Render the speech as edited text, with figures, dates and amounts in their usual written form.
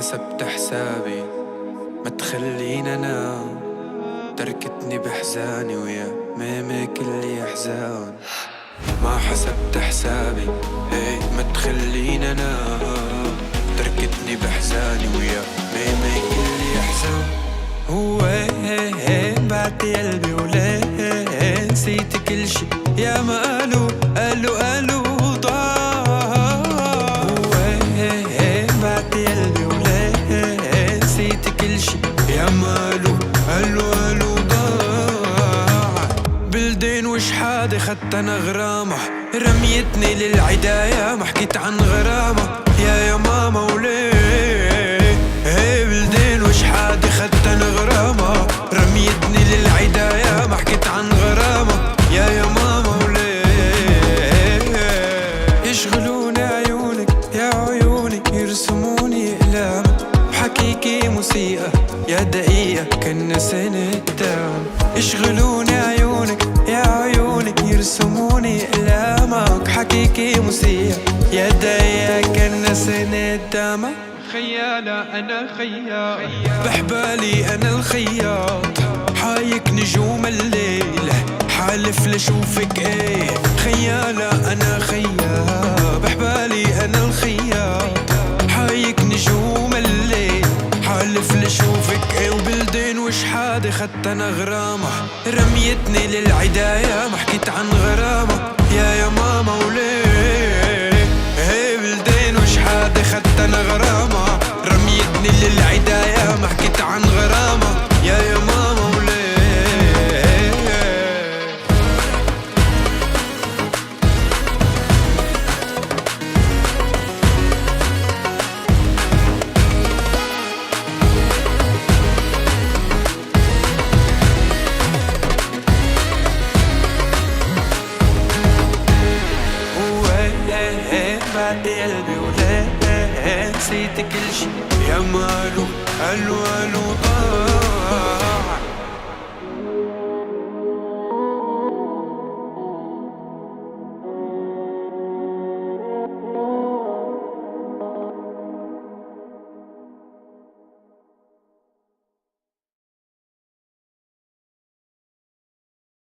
حسبت حسابي ما تخلينا انام، تركتني بحزاني ويا ميمي كل احزان. ما حسبت حسابي ما تخلينا انام، تركتني بحزاني ويا ميمي كل احزان. وين بعت قلبي وليه نسيت كل شي يا ما قالوا ضاع. وين بعت قلبي وليه نسيت كل شي يا ما قالوا ضاع. بلدين وش حادي خدت انا غرامة، رميتني للعداية ما حكيت عن غرامة يا ماما وليه. بلدين وش حادي خدت انا غرامة، رميتني للعداية ما حكيت عن غرامة يا ماما وليه. يشغلوني عيونك يا عيوني، يرسموني اقلام بحكيكي موسيقى يا دقيقة كنا سنة دام. يشغلوني عيونك يا عيوني، يرسموني اقلامك بحكيكي موسيقى يا دقيقة كنا سنة دام. خيالة أنا خياط بحبالي أنا الخياط، حايك نجوم الليل حالف لشوفك خيالة أنا خياط بحبالي أنا الخياط، حايك نجوم الليل حالف لشوفك وبلدين وش حادي خدت أنا غرامة، رميتني للعداية ما حكيت عن غرامة يا ماما وليه. بلدين وش حادي خدت أنا غرامة، رميتني للعداية ما حكيت عن غرامة يا ماما وليه. بعد قلبي وليه نسيت كل شي يا ما قالوا ضاع.